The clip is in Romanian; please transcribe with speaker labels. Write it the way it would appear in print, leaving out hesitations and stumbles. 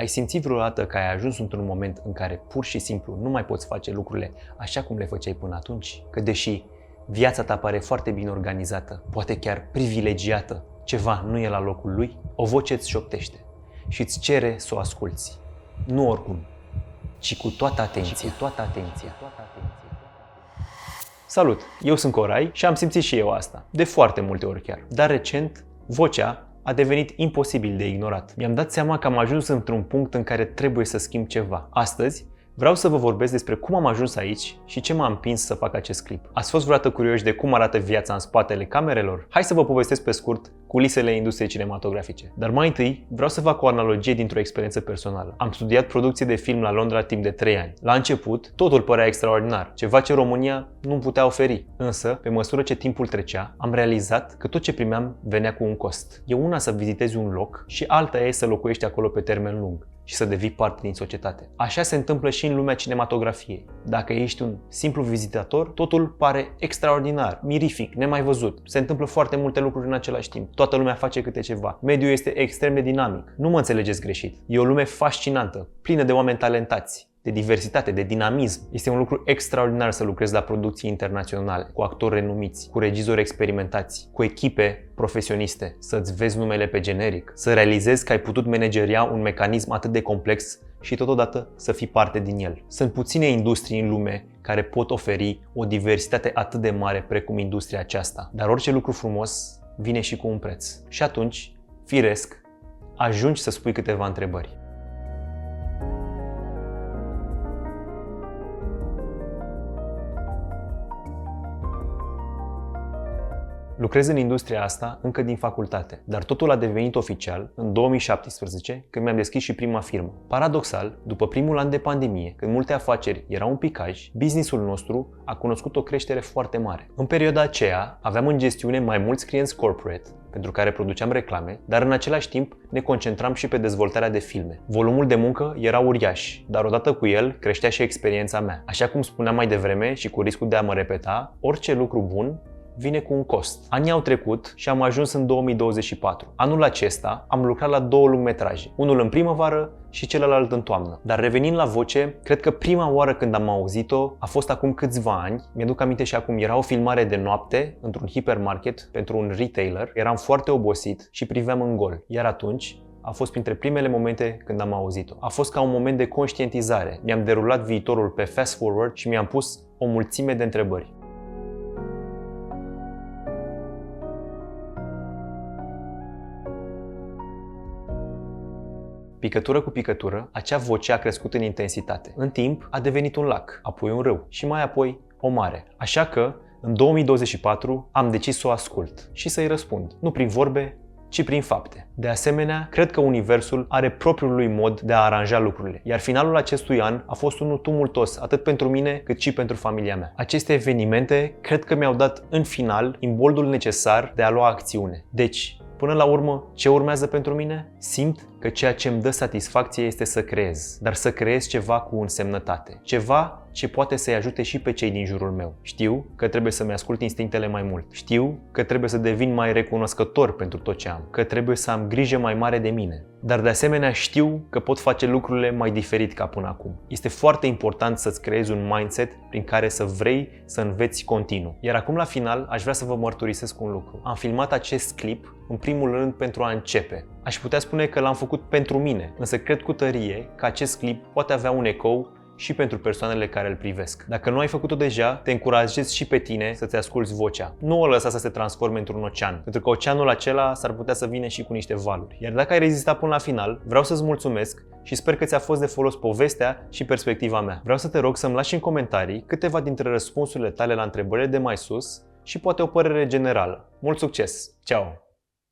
Speaker 1: Ai simțit vreodată că ai ajuns într-un moment în care pur și simplu nu mai poți face lucrurile așa cum le făceai până atunci? Că deși viața ta pare foarte bine organizată, poate chiar privilegiată, ceva nu e la locul lui? O voce îți șoptește și îți cere să o asculți. Nu oricum, ci cu toată atenția. Salut! Eu sunt Corai și am simțit și eu asta, de foarte multe ori chiar. Dar recent, vocea a devenit imposibil de ignorat. Mi-am dat seama că am ajuns într-un punct în care trebuie să schimb ceva. Astăzi, vreau să vă vorbesc despre cum am ajuns aici și ce m-a împins să fac acest clip. Ați fost vreodată curioși de cum arată viața în spatele camerelor? Hai să vă povestesc pe scurt culisele industriei cinematografice. Dar mai întâi, vreau să fac o analogie dintr-o experiență personală. Am studiat producție de film la Londra timp de 3 ani. La început, totul părea extraordinar, ceva ce România nu putea oferi. Însă, pe măsură ce timpul trecea, am realizat că tot ce primeam venea cu un cost. E una să vizitezi un loc și alta e să locuiești acolo pe termen lung și să devii parte din societate. Așa se întâmplă și în lumea cinematografiei. Dacă ești un simplu vizitator, totul pare extraordinar, mirific, nemai văzut. Se întâmplă foarte multe lucruri în același timp. Toată lumea face câte ceva. Mediul este extrem de dinamic. Nu mă înțelegeți greșit. E o lume fascinantă, plină de oameni talentați, de diversitate, de dinamism. Este un lucru extraordinar să lucrezi la producții internaționale, cu actori renumiți, cu regizori experimentați, cu echipe profesioniste, să-ți vezi numele pe generic, să realizezi că ai putut manageria un mecanism atât de complex și totodată să fii parte din el. Sunt puține industrii în lume care pot oferi o diversitate atât de mare precum industria aceasta. Dar orice lucru frumos vine și cu un preț. Și atunci, firesc, ajungi să spui câteva întrebări. Lucrez în industria asta încă din facultate, dar totul a devenit oficial în 2017, când mi-am deschis și prima firmă. Paradoxal, după primul an de pandemie, când multe afaceri erau în picaj, businessul nostru a cunoscut o creștere foarte mare. În perioada aceea, aveam în gestiune mai mulți clienți corporate, pentru care produceam reclame, dar în același timp ne concentram și pe dezvoltarea de filme. Volumul de muncă era uriaș, dar odată cu el creștea și experiența mea. Așa cum spuneam mai devreme și cu riscul de a mă repeta, orice lucru bun vine cu un cost. Anii au trecut și am ajuns în 2024. Anul acesta am lucrat la 2 lungmetraje, unul în primăvară și celălalt în toamnă. Dar revenind la voce, cred că prima oară când am auzit-o a fost acum câțiva ani. Mi-aduc aminte și acum, era o filmare de noapte într-un hipermarket pentru un retailer. Eram foarte obosit și priveam în gol. Iar atunci a fost printre primele momente când am auzit-o. A fost ca un moment de conștientizare. Mi-am derulat viitorul pe fast forward și mi-am pus o mulțime de întrebări. Picătură cu picătură, acea voce a crescut în intensitate. În timp, a devenit un lac, apoi un râu și mai apoi o mare. Așa că, în 2024, am decis să o ascult și să-i răspund. Nu prin vorbe, ci prin fapte. De asemenea, cred că universul are propriul lui mod de a aranja lucrurile, iar finalul acestui an a fost unul tumultos, atât pentru mine, cât și pentru familia mea. Aceste evenimente cred că mi-au dat în final imboldul necesar de a lua acțiune. Deci, până la urmă, ce urmează pentru mine? Simt că ceea ce îmi dă satisfacție este să creez, dar să creez ceva cu însemnătate. Ceva ce poate să-i ajute și pe cei din jurul meu. Știu că trebuie să-mi ascult instinctele mai mult. Știu că trebuie să devin mai recunoscător pentru tot ce am, că trebuie să am grijă mai mare de mine. Dar de asemenea știu că pot face lucrurile mai diferit ca până acum. Este foarte important să-ți creezi un mindset prin care să vrei să înveți continuu. Iar acum la final aș vrea să vă mărturisesc un lucru. Am filmat acest clip în primul rând pentru a începe. Aș putea spune că l-am făcut pentru mine, însă cred cu tărie că acest clip poate avea un ecou și pentru persoanele care îl privesc. Dacă nu ai făcut-o deja, te încurajez și pe tine să-ți asculți vocea. Nu o lăsa să se transforme într-un ocean, pentru că oceanul acela s-ar putea să vină și cu niște valuri. Iar dacă ai rezistat până la final, vreau să-ți mulțumesc și sper că ți-a fost de folos povestea și perspectiva mea. Vreau să te rog să-mi lași în comentarii câteva dintre răspunsurile tale la întrebările de mai sus și poate o părere generală. Mult succes! Ceau!